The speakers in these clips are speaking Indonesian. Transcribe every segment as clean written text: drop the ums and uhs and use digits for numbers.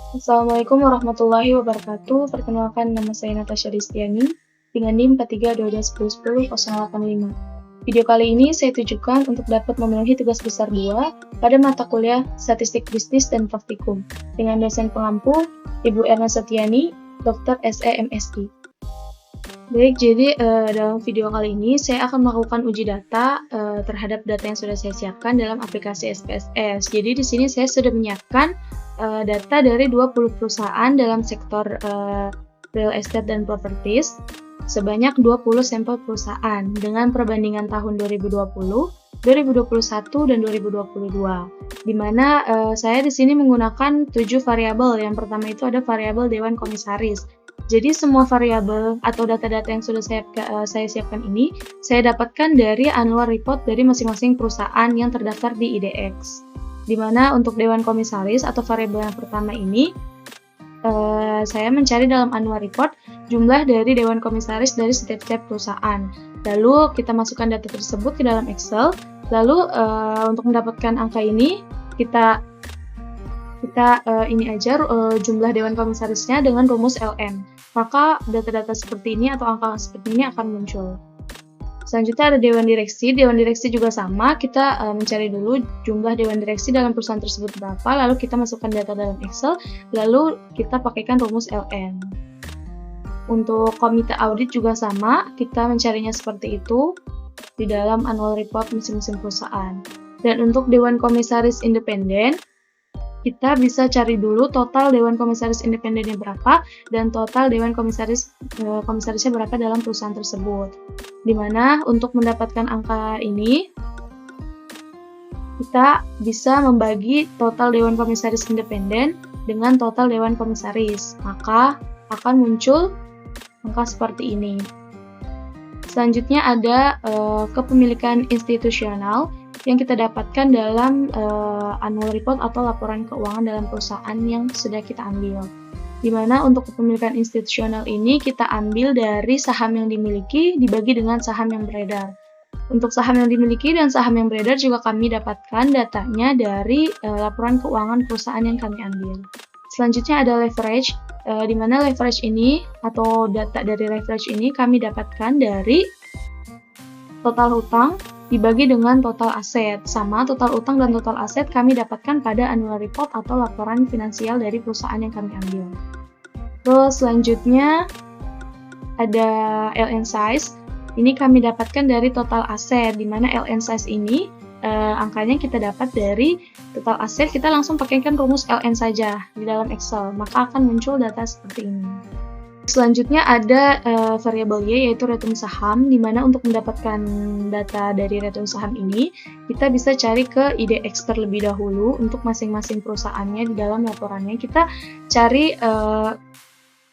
Assalamualaikum warahmatullahi wabarakatuh. Perkenalkan, nama saya Natasha Distiani dengan NIM 4322101085. Video kali ini saya tujukan untuk dapat memenuhi tugas besar 2 pada mata kuliah Statistik Bisnis dan Praktikum dengan dosen pengampu Ibu Erna Setiani, Dr. SE MSI. Baik, jadi dalam video kali ini saya akan melakukan uji data terhadap data yang sudah saya siapkan dalam aplikasi SPSS. Jadi di sini saya sudah menyiapkan data dari 20 perusahaan dalam sektor real estate dan properties sebanyak 20 sampel perusahaan dengan perbandingan tahun 2020, 2021, dan 2022. Di mana saya di sini menggunakan 7 variabel. Yang pertama itu ada variabel Dewan Komisaris. Jadi semua variabel atau data-data yang sudah saya siapkan ini saya dapatkan dari annual report dari masing-masing perusahaan yang terdaftar di IDX. Di mana untuk Dewan Komisaris atau variabel yang pertama ini saya mencari dalam annual report jumlah dari Dewan Komisaris dari setiap perusahaan. Lalu kita masukkan data tersebut ke dalam Excel. Lalu untuk mendapatkan angka ini kita ini aja jumlah Dewan Komisarisnya dengan rumus LN. Maka data-data seperti ini atau angka seperti ini akan muncul. Selanjutnya ada Dewan Direksi. Dewan Direksi juga sama, kita mencari dulu jumlah Dewan Direksi dalam perusahaan tersebut berapa, lalu kita masukkan data dalam Excel, lalu kita pakaikan rumus LN. Untuk komite audit juga sama, kita mencarinya seperti itu di dalam annual report masing-masing perusahaan. Dan untuk Dewan Komisaris Independen, kita bisa cari dulu total Dewan Komisaris Independennya berapa dan total Dewan Komisarisnya berapa dalam perusahaan tersebut. Dimana untuk mendapatkan angka ini, kita bisa membagi total Dewan Komisaris Independen dengan total Dewan Komisaris. Maka akan muncul angka seperti ini. Selanjutnya ada kepemilikan institusional yang kita dapatkan dalam annual report atau laporan keuangan dalam perusahaan yang sudah kita ambil. Di mana untuk kepemilikan institusional ini kita ambil dari saham yang dimiliki dibagi dengan saham yang beredar. Untuk saham yang dimiliki dan saham yang beredar juga kami dapatkan datanya dari laporan keuangan perusahaan yang kami ambil. Selanjutnya ada leverage, di mana leverage ini atau data dari leverage ini kami dapatkan dari total hutang dibagi dengan total aset. Sama, total utang dan total aset kami dapatkan pada annual report atau laporan finansial dari perusahaan yang kami ambil. Terus selanjutnya ada LN size. Ini kami dapatkan dari total aset, di mana LN size ini angkanya kita dapat dari total aset. Kita langsung pakaikan rumus LN saja di dalam Excel, maka akan muncul data seperti ini. Selanjutnya ada variabel Y, yaitu return saham, di mana untuk mendapatkan data dari return saham ini, kita bisa cari ke IDX terlebih dahulu untuk masing-masing perusahaannya. Di dalam laporannya kita cari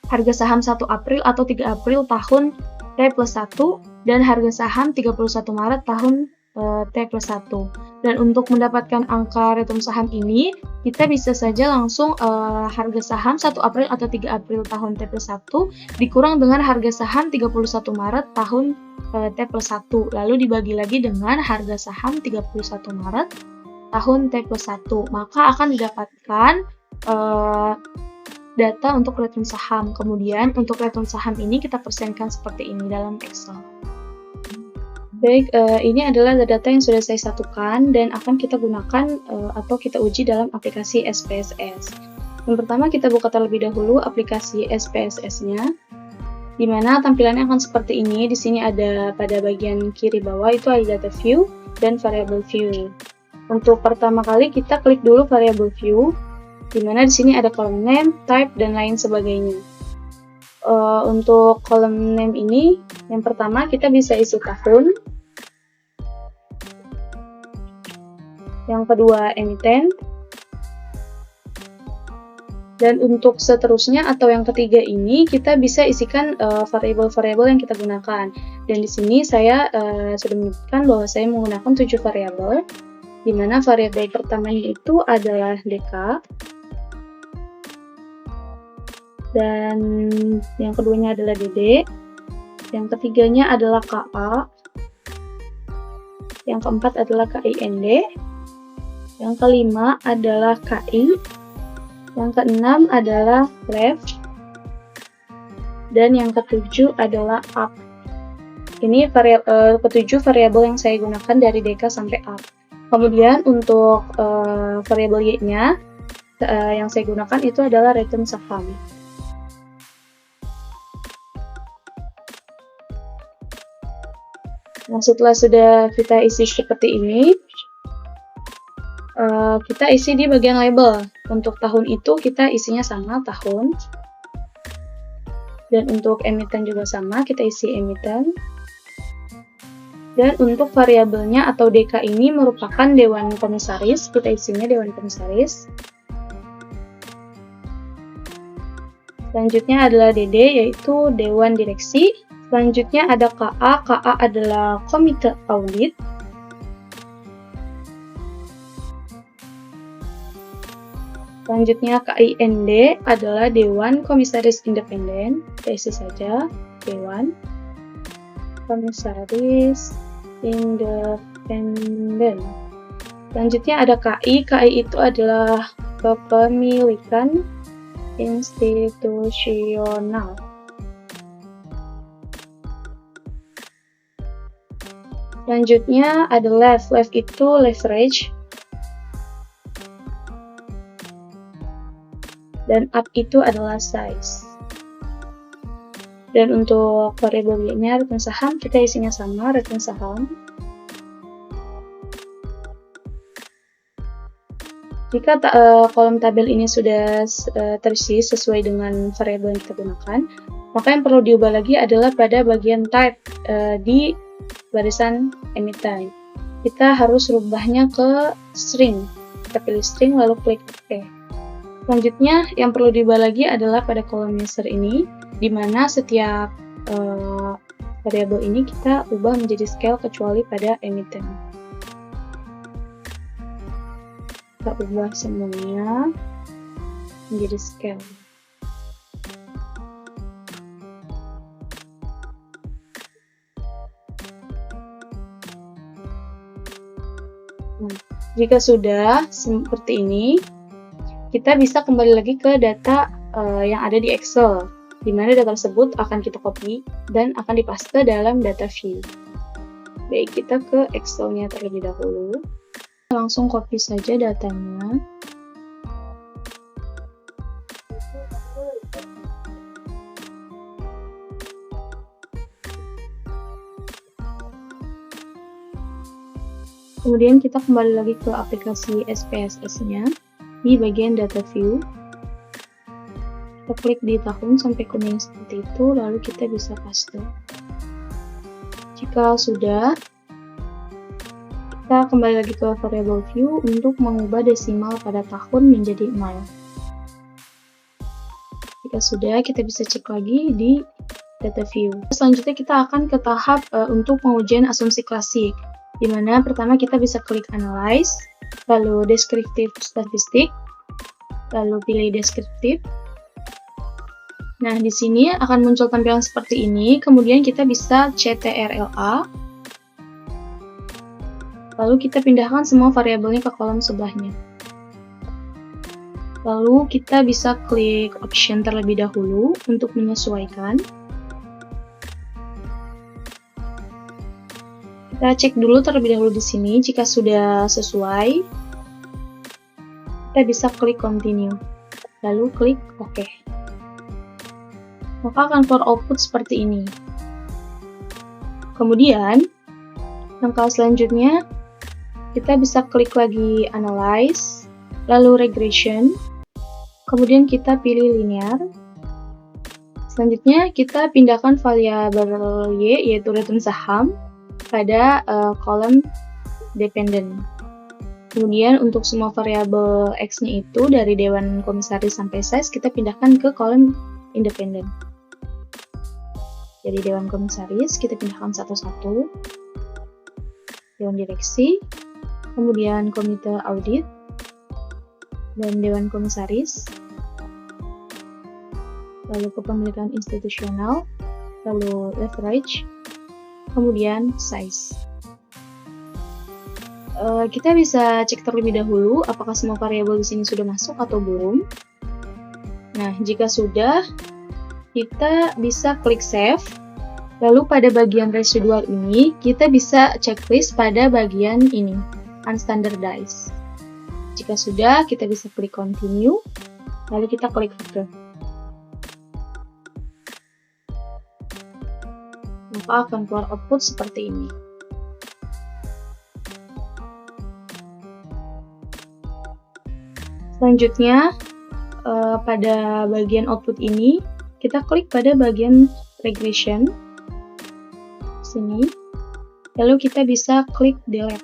harga saham 1 April atau 3 April tahun T+1 dan harga saham 31 Maret tahun T+1. Dan untuk mendapatkan angka return saham ini, kita bisa saja langsung harga saham 1 April atau 3 April tahun T+1 dikurang dengan harga saham 31 Maret tahun T+1. Lalu dibagi lagi dengan harga saham 31 Maret tahun T+1. Maka akan didapatkan data untuk return saham. Kemudian untuk return saham ini kita persenkan seperti ini dalam Excel. Baik, ini adalah data yang sudah saya satukan dan akan kita gunakan atau kita uji dalam aplikasi SPSS. Yang pertama kita buka terlebih dahulu aplikasi SPSS-nya, di mana tampilannya akan seperti ini. Di sini ada pada bagian kiri bawah itu ada data view dan variable view. Untuk pertama kali kita klik dulu variable view, di mana di sini ada kolom name, type, dan lain sebagainya. Untuk kolom name ini, yang pertama kita bisa isi tahun, yang kedua emiten, dan untuk seterusnya atau yang ketiga ini kita bisa isikan variabel-variabel yang kita gunakan. Dan di sini saya sudah menyebutkan bahwa saya menggunakan 7 variabel, di mana variabel pertamanya itu adalah DK, dan yang keduanya adalah DD, yang ketiganya adalah KA, yang keempat adalah KIND, yang kelima adalah KI, Yang keenam adalah left. Dan yang ketujuh adalah up. Ini ketujuh variabel yang saya gunakan dari DK sampai up. Kemudian untuk variabel Y-nya yang saya gunakan itu adalah return saham. Nah, setelah sudah kita isi seperti ini, kita isi di bagian label. Untuk tahun itu kita isinya sama, tahun. Dan untuk emiten juga sama, kita isi emiten. Dan untuk variabelnya atau DK ini merupakan Dewan Komisaris, kita isinya Dewan Komisaris. Selanjutnya adalah DD, yaitu Dewan Direksi. Selanjutnya ada KA, KA adalah Komite Audit. Selanjutnya KIND adalah Dewan Komisaris Independen, kita isi saja, Dewan Komisaris Independen. Selanjutnya ada KI, KI itu adalah Kepemilikan Institusional. Selanjutnya ada left, left itu leverage. Dan up itu adalah size. Dan untuk variabel Y-nya return saham, kita isinya sama, return saham. Jika kolom tabel ini sudah terisi sesuai dengan variabel yang kita gunakan, maka yang perlu diubah lagi adalah pada bagian type di barisan emiten. Kita harus rubahnya ke string. Kita pilih string lalu klik OK. Selanjutnya yang perlu diubah lagi adalah pada kolom user ini, di mana setiap variabel ini kita ubah menjadi scale kecuali pada emiten. Kita ubah semuanya menjadi scale. Nah, jika sudah seperti ini, kita bisa kembali lagi ke data yang ada di Excel, di mana data tersebut akan kita copy dan akan dipaste dalam data view. Baik, kita ke Excel-nya terlebih dahulu. Langsung copy saja datanya. Kemudian kita kembali lagi ke aplikasi SPSS-nya di bagian data view. Kita klik di tahun sampai kuning seperti itu, lalu kita bisa paste. Jika sudah, kita kembali lagi ke variable view untuk mengubah desimal pada tahun menjadi 0. Jika sudah, kita bisa cek lagi di data view. Selanjutnya kita akan ke tahap untuk pengujian asumsi klasik, di mana pertama kita bisa klik analyze, lalu descriptive statistik, lalu pilih deskriptif. Nah, di sini akan muncul tampilan seperti ini, kemudian kita bisa CTRL-A, lalu kita pindahkan semua variabelnya ke kolom sebelahnya. Lalu kita bisa klik option terlebih dahulu untuk menyesuaikan. Kita cek dulu terlebih dahulu di sini, jika sudah sesuai, kita bisa klik continue, lalu klik OK. Maka akan keluar output seperti ini. Kemudian, langkah selanjutnya, kita bisa klik lagi analyze, lalu regression, kemudian kita pilih linear. Selanjutnya, kita pindahkan variabel Y, yaitu return saham, pada kolom dependent. Kemudian untuk semua variabel X-nya itu dari Dewan Komisaris sampai size kita pindahkan ke kolom independen. Jadi Dewan Komisaris kita pindahkan satu-satu. Dewan Direksi, kemudian Komite Audit, dan Dewan Komisaris, lalu Kepemilikan Institusional, lalu Leverage, kemudian Size. Kita bisa cek terlebih dahulu apakah semua variabel di sini sudah masuk atau belum. Nah, jika sudah, kita bisa klik save. Lalu pada bagian residual ini, kita bisa checklist pada bagian ini, unstandardized. Jika sudah, kita bisa klik continue, lalu kita klik OK. Maka akan keluar output seperti ini. Selanjutnya, pada bagian output ini, kita klik pada bagian regression sini, lalu kita bisa klik delete.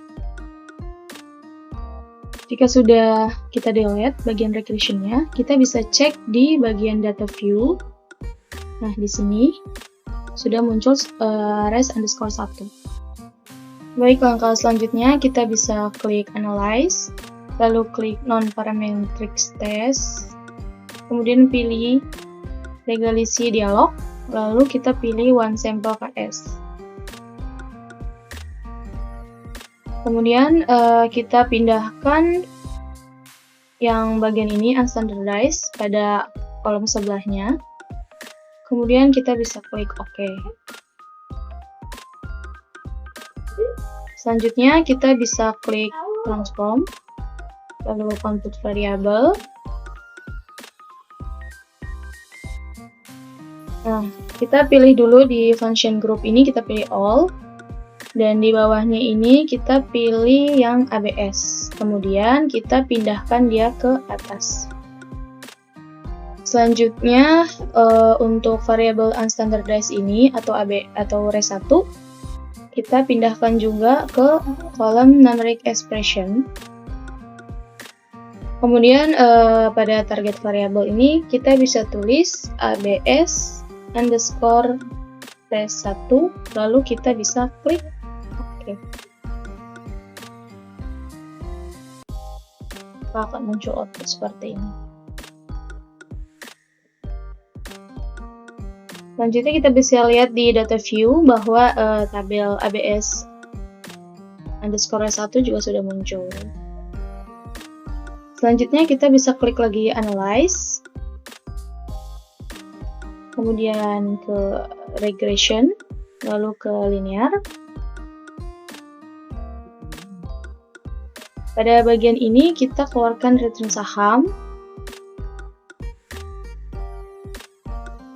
Jika sudah kita delete bagian regressionnya, kita bisa cek di bagian data view. Nah, di sini sudah muncul res_1. Baik, langkah selanjutnya kita bisa klik analyze, lalu klik non-parametric test, kemudian pilih legacy dialog, lalu kita pilih one sample KS. Kemudian kita pindahkan yang bagian ini unstandardized pada kolom sebelahnya. Kemudian kita bisa klik OK. Selanjutnya kita bisa klik transform, lalu compute variable. Nah, kita pilih dulu di function group ini, kita pilih all. Dan di bawahnya ini kita pilih yang ABS. Kemudian kita pindahkan dia ke atas. Selanjutnya untuk variable unstandardized ini atau res1, kita pindahkan juga ke kolom numeric expression. Kemudian pada target variable ini kita bisa tulis ABS underscore res1, lalu kita bisa klik OK. Akan muncul output seperti ini. Selanjutnya kita bisa lihat di data view bahwa tabel ABS underscore res1 juga sudah muncul. Selanjutnya kita bisa klik lagi analyze, kemudian ke regression, lalu ke linear. Pada bagian ini kita keluarkan return saham.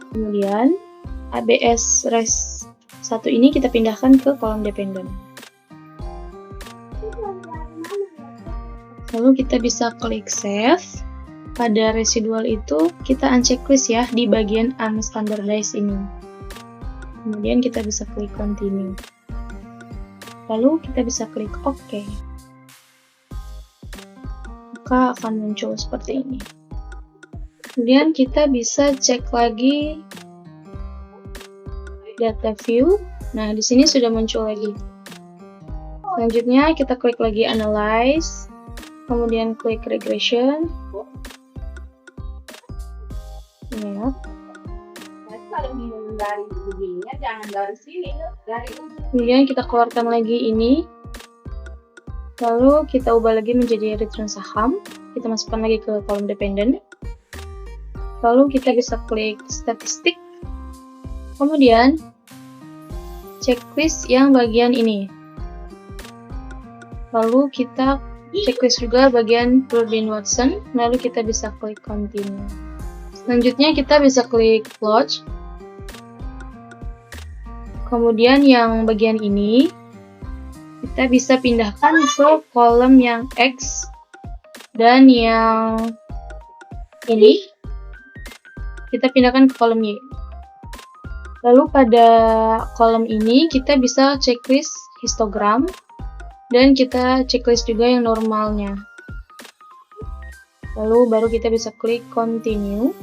Kemudian ABS res1 ini kita pindahkan ke kolom dependent. Lalu kita bisa klik save. Pada residual itu kita unchecklist ya di bagian unstandardized ini. Kemudian kita bisa klik continue. Lalu kita bisa klik OK. Maka akan muncul seperti ini. Kemudian kita bisa cek lagi data view. Nah, di sini sudah muncul lagi. Selanjutnya kita klik lagi analyze, kemudian klik regression. Ya. Kemudian kita keluarkan lagi ini. Lalu kita ubah lagi menjadi return saham. Kita masukkan lagi ke kolom dependent. Lalu kita bisa klik statistik. Kemudian checklist yang bagian ini. Lalu kita checklist juga bagian Turbine Watson. Lalu kita bisa klik continue. Selanjutnya kita bisa klik plot. Kemudian yang bagian ini kita bisa pindahkan ke kolom yang X, dan yang ini kita pindahkan ke kolom Y. Lalu pada kolom ini kita bisa checklist histogram, dan kita checklist juga yang normalnya. Lalu baru kita bisa klik continue,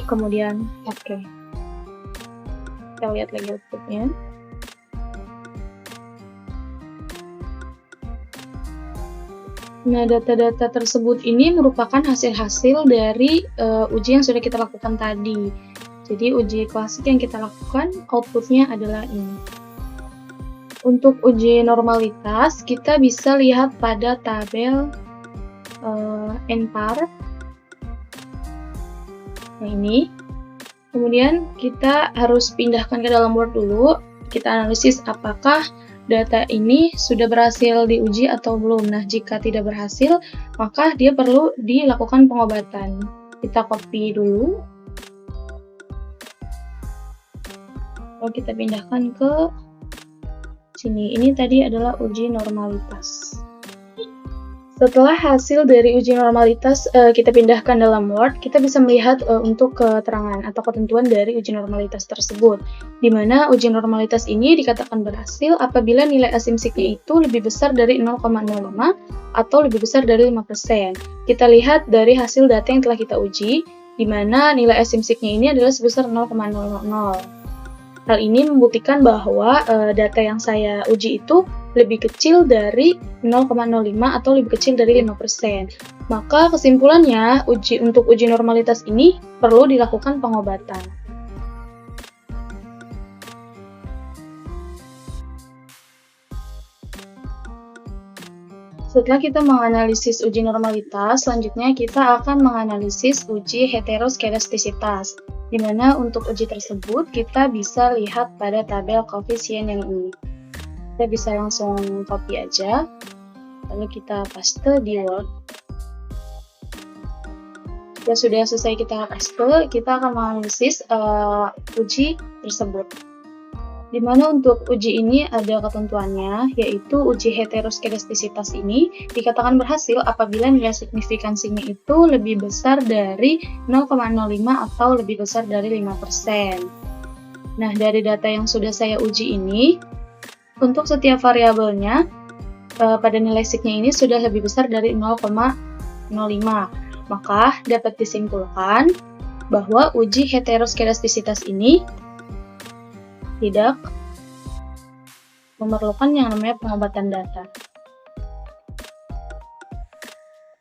kemudian OK. Kita lihat lagi outputnya. Nah, data-data tersebut ini merupakan hasil-hasil dari uji yang sudah kita lakukan tadi. Jadi, uji klasik yang kita lakukan, outputnya adalah ini. Untuk uji normalitas, kita bisa lihat pada tabel NPAR. Nah, ini. Kemudian kita harus pindahkan ke dalam Word dulu. Kita analisis apakah data ini sudah berhasil diuji atau belum. Nah, jika tidak berhasil, maka dia perlu dilakukan pengobatan. Kita copy dulu. Lalu kita pindahkan ke sini. Ini tadi adalah uji normalitas. Setelah hasil dari uji normalitas kita pindahkan dalam Word, kita bisa melihat untuk keterangan atau ketentuan dari uji normalitas tersebut. Di mana uji normalitas ini dikatakan berhasil apabila nilai asimsiknya itu lebih besar dari 0,05 atau lebih besar dari 5%. Kita lihat dari hasil data yang telah kita uji, di mana nilai asimsiknya ini adalah sebesar 0,000. Hal ini membuktikan bahwa data yang saya uji itu lebih kecil dari 0,05 atau lebih kecil dari 5%. Maka kesimpulannya, untuk uji normalitas ini perlu dilakukan pengobatan. Setelah kita menganalisis uji normalitas, selanjutnya kita akan menganalisis uji heteroskedastisitas, di mana untuk uji tersebut kita bisa lihat pada tabel koefisien yang ini. Kita bisa langsung copy aja, lalu kita paste di Word. Ya, sudah selesai kita paste, kita akan menganalisis uji tersebut. Di mana untuk uji ini ada ketentuannya, yaitu uji heteroskedastisitas ini dikatakan berhasil apabila nilai signifikansinya itu lebih besar dari 0,05 atau lebih besar dari 5%. Nah, dari data yang sudah saya uji ini, untuk setiap variabelnya, pada nilai signya ini sudah lebih besar dari 0,05. Maka dapat disimpulkan bahwa uji heteroskedastisitas ini tidak memerlukan yang namanya pengobatan data.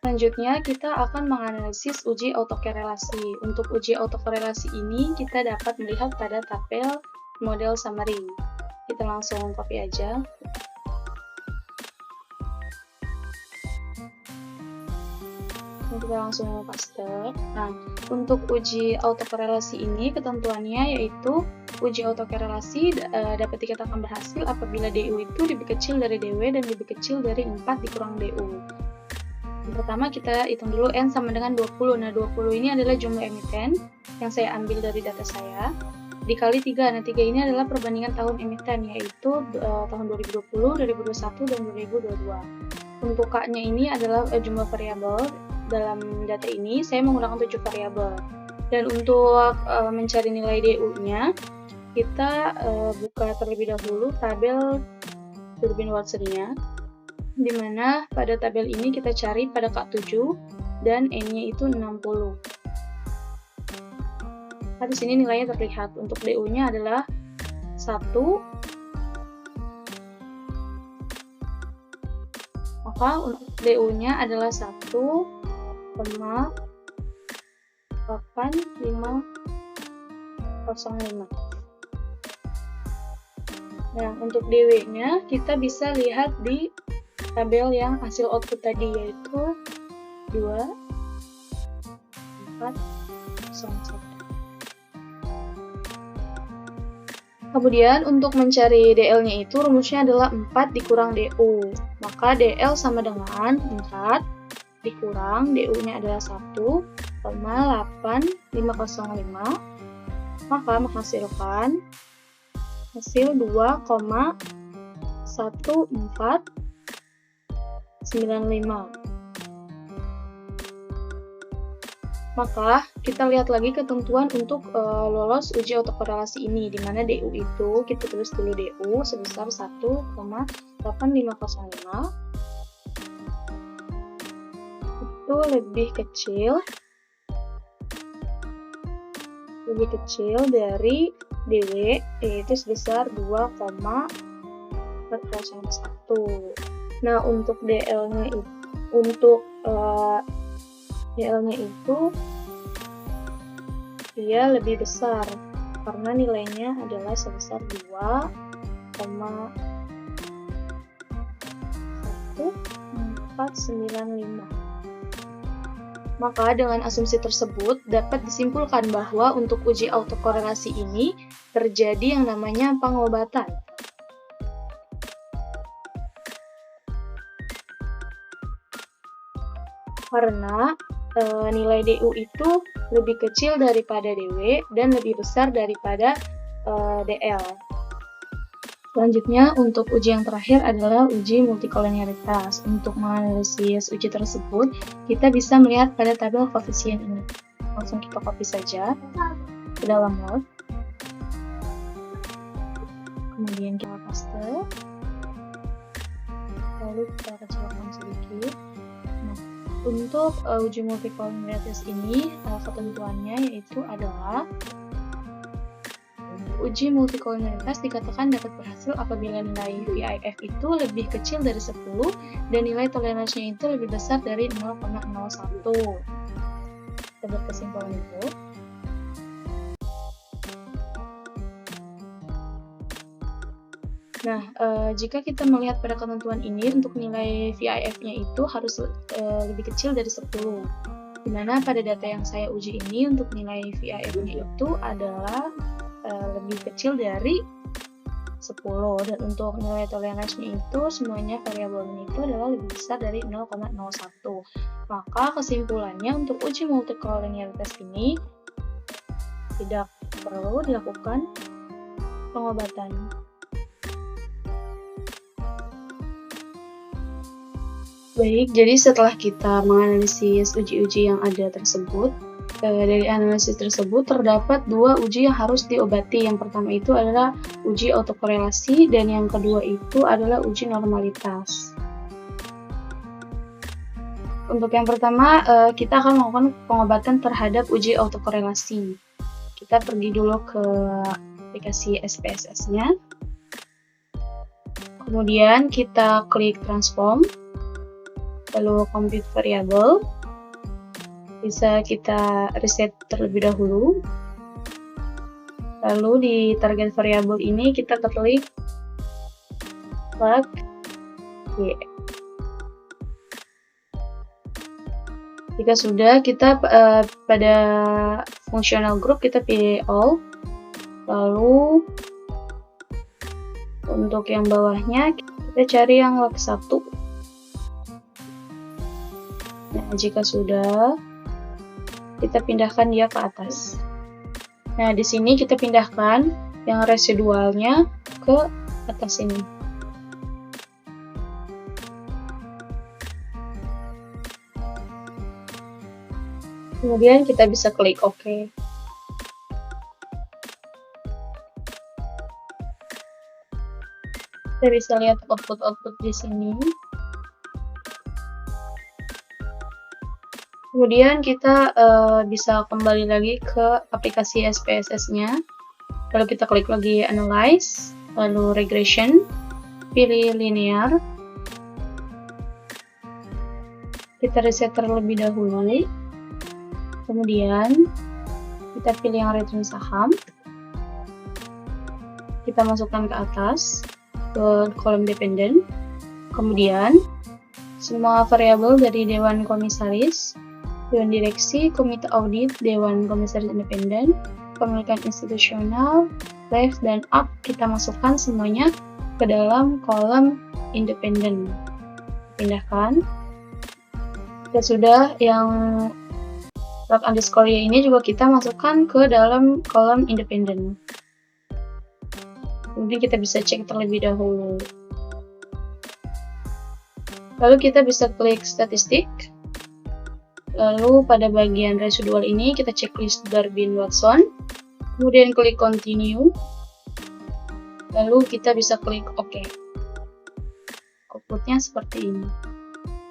Selanjutnya, kita akan menganalisis uji autokorelasi. Untuk uji autokorelasi ini, kita dapat melihat pada tabel model summary. Kita langsung copy aja. Kita langsung paste. Nah, untuk uji autokorelasi ini, ketentuannya yaitu uji autokorelasi dapat dikatakan berhasil apabila DU itu lebih kecil dari DW dan lebih kecil dari 4 dikurang DU. Yang pertama kita hitung dulu N sama dengan 20. Nah, 20 ini adalah jumlah emiten yang saya ambil dari data saya. Dikali 3. Nah, 3 ini adalah perbandingan tahun emiten, yaitu tahun 2020, 2021, dan 2022. Untuk K-nya ini adalah jumlah variabel. Dalam data ini, saya menggunakan 7 variabel. Dan untuk mencari nilai DU-nya, kita buka terlebih dahulu tabel turbin Watson-nya, di mana pada tabel ini kita cari pada K7 dan N-nya itu 60. Nah, di sini nilainya terlihat. Untuk DU-nya adalah 1. Maka untuk DU-nya adalah 1,8505. Nah, untuk DW-nya kita bisa lihat di tabel yang hasil output tadi, yaitu 2401. Kemudian untuk mencari DL-nya itu rumusnya adalah 4 dikurang DU. Maka DL sama dengan 4 dikurang DU-nya adalah 1,8505. Maka menghasilkan hasil 2,1495. Maka kita lihat lagi ketentuan untuk lolos uji autokorelasi ini, di mana DU itu kita tulis dulu DU sebesar 1,8505 itu lebih kecil dari DW, yaitu sebesar 2,401. Nah, untuk DL-nya itu dia lebih besar karena nilainya adalah sebesar 2,1495. Maka dengan asumsi tersebut dapat disimpulkan bahwa untuk uji autokorelasi ini terjadi yang namanya pengobatan. Karena nilai DU itu lebih kecil daripada DW dan lebih besar daripada DL. Selanjutnya, untuk uji yang terakhir adalah uji multikolonialitas. Untuk menganalisis uji tersebut, kita bisa melihat pada tabel koefisien ini. Langsung kita copy saja ke dalam Word. Kemudian kita paste. Lalu kita kecilkan sedikit. Nah, untuk uji multikolonialitas ini, ketentuannya yaitu adalah uji multikolonialitas dikatakan dapat berhasil apabila nilai VIF itu lebih kecil dari 10 dan nilai toleransinya itu lebih besar dari 0,01. Kita buat kesimpulan itu. Nah, jika kita melihat pada ketentuan ini, untuk nilai VIF-nya itu harus lebih kecil dari 10. Dimana pada data yang saya uji ini, untuk nilai VIF-nya itu adalah lebih kecil dari 10, dan untuk nilai toleransinya itu semuanya variabelnya itu adalah lebih besar dari 0,01. Maka kesimpulannya untuk uji multikolonialitas ini tidak perlu dilakukan pengobatan. Baik, jadi setelah kita menganalisis uji-uji yang ada tersebut, dari analisis tersebut terdapat dua uji yang harus diobati. Yang pertama itu adalah uji autokorelasi dan yang kedua itu adalah uji normalitas. Untuk yang pertama, kita akan melakukan pengobatan terhadap uji autokorelasi. Kita pergi dulu ke aplikasi SPSS-nya. Kemudian kita klik transform, lalu compute variable. Bisa kita reset terlebih dahulu. Lalu di target variable ini kita klik plug Y. Jika sudah, kita pada functional group kita pilih all. Lalu untuk yang bawahnya kita cari yang log 1. Nah, jika sudah, kita pindahkan dia ke atas. Nah, di sini kita pindahkan yang residualnya ke atas ini. Kemudian kita bisa klik OK. Kita bisa lihat output di sini. Kemudian kita bisa kembali lagi ke aplikasi SPSS-nya. Lalu kita klik lagi Analyze, lalu Regression, pilih Linear. Kita reset terlebih dahulu. Kemudian kita pilih yang return saham. Kita masukkan ke atas, ke kolom dependen. Kemudian semua variabel dari Dewan Komisaris, Dewan Direksi, Komite Audit, Dewan Komisaris Independen, Pemilikan Institusional, Left, dan Up kita masukkan semuanya ke dalam kolom independen. Pindahkan. Dan sudah yang log underscore Y ini juga kita masukkan ke dalam kolom independen. Kemudian kita bisa cek terlebih dahulu. Lalu kita bisa klik statistik. Lalu pada bagian residual ini kita checklist Durbin-Watson, kemudian klik continue, lalu kita bisa klik OK. Outputnya seperti ini.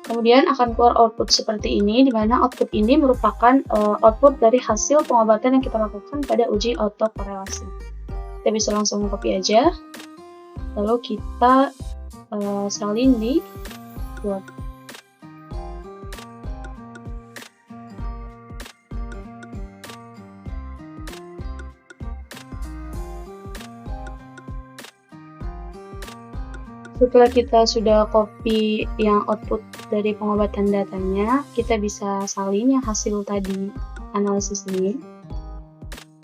Kemudian akan keluar output seperti ini, di mana output ini merupakan output dari hasil pengobatan yang kita lakukan pada uji autokorelasi. Kita bisa langsung copy aja, lalu kita salin di Word. Setelah kita sudah copy yang output dari pengobatan datanya, kita bisa salin yang hasil tadi analisis ini.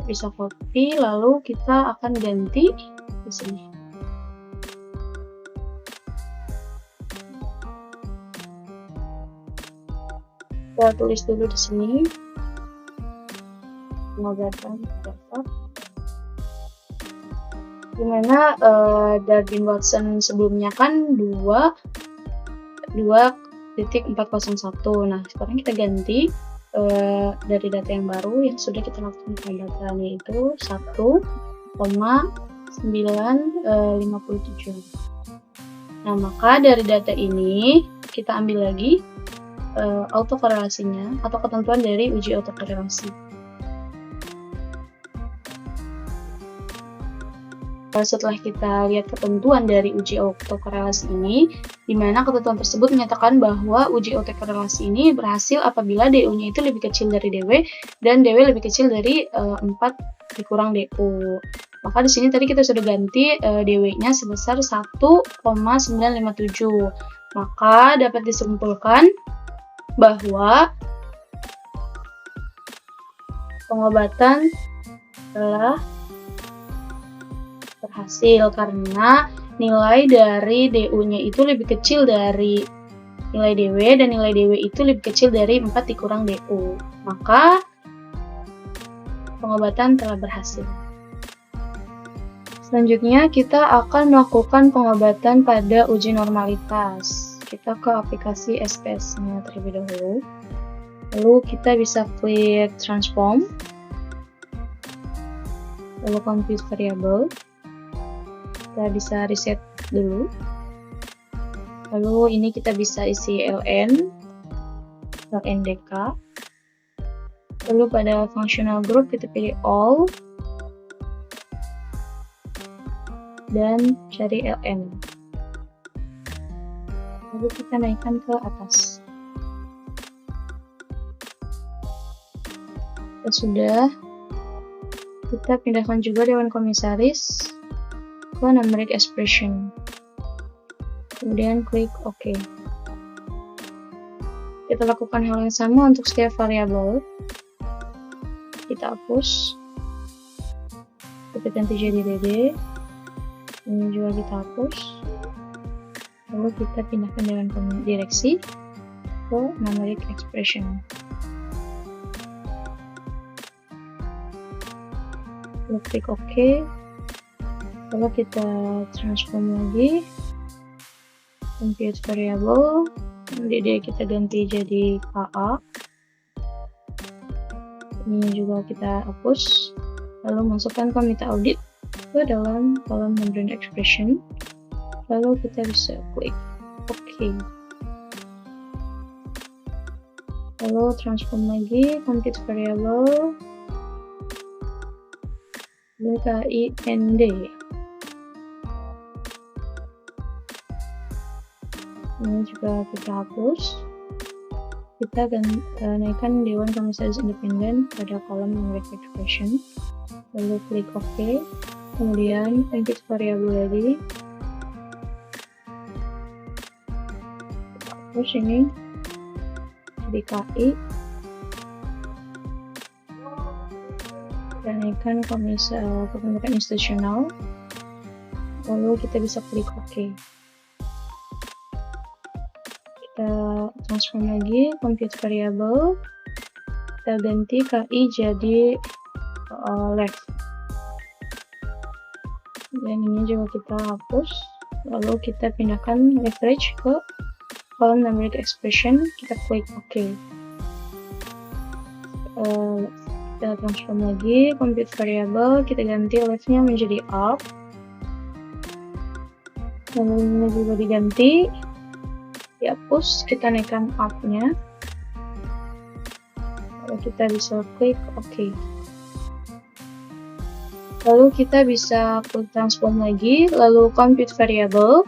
Bisa copy, lalu kita akan ganti di sini. Kita tulis dulu di sini pengobatan dasar, dimana Darwin-Watson sebelumnya kan 2.401. Nah, sekarang kita ganti dari data yang baru yang sudah kita lakukan pengobatan, yaitu 1,957. Nah, maka dari data ini kita ambil lagi autokorelasinya atau ketentuan dari uji autokorelasi. Setelah kita lihat ketentuan dari uji autokorelasi ini, di mana ketentuan tersebut menyatakan bahwa uji autokorelasi ini berhasil apabila DU-nya itu lebih kecil dari DW dan DW lebih kecil dari 4 dikurang DU. Maka di sini tadi kita sudah ganti DW-nya sebesar 1,957. Maka dapat disimpulkan bahwa pengobatan telah berhasil karena nilai dari DU-nya itu lebih kecil dari nilai DW dan nilai DW itu lebih kecil dari 4 dikurang DU. Maka pengobatan telah berhasil. Selanjutnya kita akan melakukan pengobatan pada uji normalitas. Kita ke aplikasi SPS-nya terlebih dahulu. Lalu kita bisa klik transform, lalu compute variable. Kita bisa reset dulu. Lalu ini kita bisa isi LNDK. Lalu pada functional group kita pilih all dan cari LN. Lalu kita naikkan ke atas. Sudah, kita pindahkan juga dewan komisaris ke numeric expression. Kemudian klik OK. Kita lakukan hal yang sama untuk setiap variabel. Kita hapus. Kita ganti jadi DD. Ini juga kita hapus. Lalu kita pindahkan dewan direksi ke numeric expression. Lalu klik OK. Lalu kita transform lagi compute variable, DD kita ganti jadi KA. Ini juga kita hapus. Lalu masukkan komite audit ke dalam kolom numeric expression. Lalu kita bisa klik OK. Lalu transform lagi compute variable DKIND. Ini juga kita hapus. Kita naikkan dewan komisaris independen pada kolom numeric expression. Lalu klik OK. Kemudian compute variable lagi. Terus ini jadi KI, dan naikkan kepemilikan institusional, lalu kita bisa klik OK. Kita transform lagi compute variable, kita ganti KI jadi left, dan ini juga kita hapus, lalu kita pindahkan leverage ke kolom numeric expression, kita klik OK. Kita transform lagi compute variable, kita ganti left-nya menjadi up, lalu ini juga diganti, dihapus, kita naikkan up-nya, lalu kita bisa klik OK. Lalu kita bisa klik transform lagi, lalu compute variable,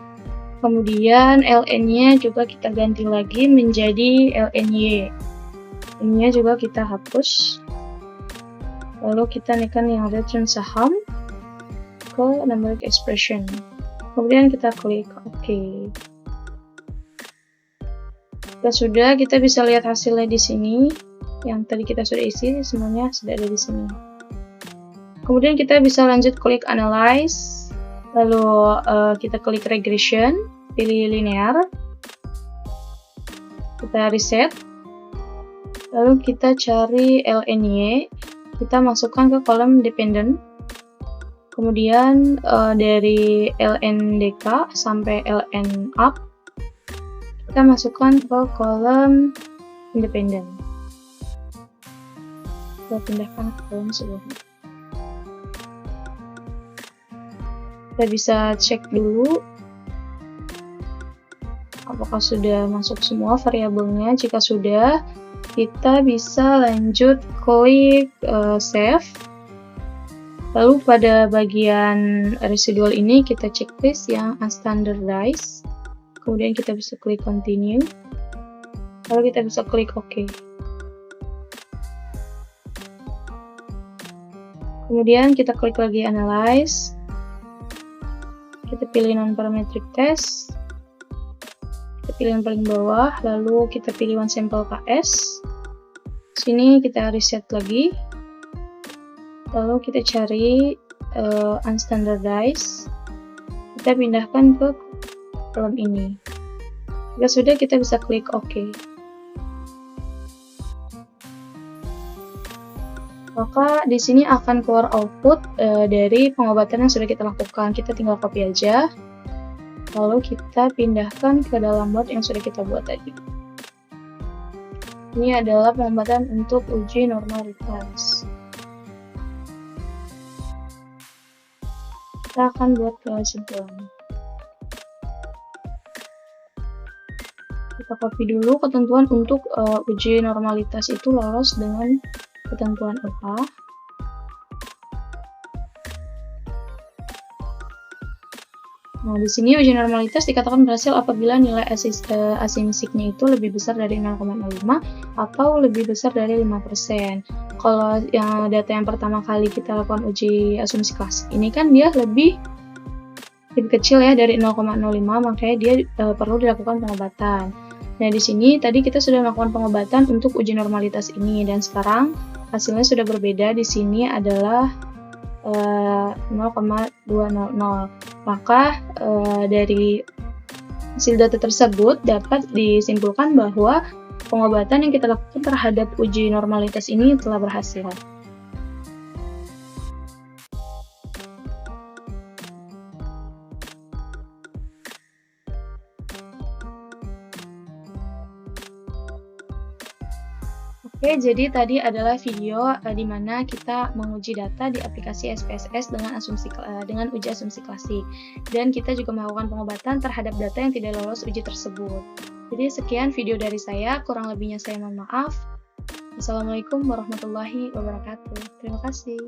kemudian ln-nya juga kita ganti lagi menjadi lny. Ini juga kita hapus. Lalu kita naikkan yang return saham ke numeric expression. Kemudian kita klik OK. Kita bisa lihat hasilnya di sini. Yang tadi kita sudah isi, semuanya sudah ada di sini. Kemudian kita bisa lanjut klik Analyze, lalu kita klik Regression, pilih Linear, kita reset, lalu kita cari LNY, kita masukkan ke kolom Dependent, kemudian dari LNDK sampai LNUp, kita masukkan ke kolom Independent. Kita pindahkan ke kolom sebelumnya. Kita bisa cek dulu apakah sudah masuk semua variabelnya. Jika sudah, kita bisa lanjut klik Save. Lalu pada bagian residual ini kita checklist yang unstandardized. Kemudian kita bisa klik Continue. Lalu kita bisa klik OK. Kemudian kita klik lagi Analyze. Kita pilih Non-Parametric Test. Kita pilih yang paling bawah, lalu kita pilih One Sample KS. Sini kita reset lagi. Lalu kita cari Unstandardized. Kita pindahkan ke kolom ini. Jika sudah, kita bisa klik OK. Maka di sini akan keluar output dari pengobatan yang sudah kita lakukan. Kita tinggal copy aja, lalu kita pindahkan ke dalam board yang sudah kita buat tadi. Ini adalah pengobatan untuk uji normalitas. Kita akan buat kesimpulan. Kita copy dulu ketentuan untuk uji normalitas itu lolos dengan ketentuan apa. Nah, di sini uji normalitas dikatakan berhasil apabila nilai asymmetric-nya itu lebih besar dari 0,05 atau lebih besar dari 5%. Kalau yang data yang pertama kali kita lakukan uji asumsi klasik ini kan dia lebih kecil ya dari 0,05, makanya dia perlu dilakukan pengobatan. Nah, di sini tadi kita sudah melakukan pengobatan untuk uji normalitas ini, dan sekarang hasilnya sudah berbeda. Di sini adalah 0,200. Maka dari hasil data tersebut dapat disimpulkan bahwa pengobatan yang kita lakukan terhadap uji normalitas ini telah berhasil. Oke, jadi tadi adalah video di mana kita menguji data di aplikasi SPSS dengan uji asumsi klasik, dan kita juga melakukan pengobatan terhadap data yang tidak lolos uji tersebut. Jadi sekian video dari saya, kurang lebihnya saya mohon maaf. Wassalamualaikum warahmatullahi wabarakatuh. Terima kasih.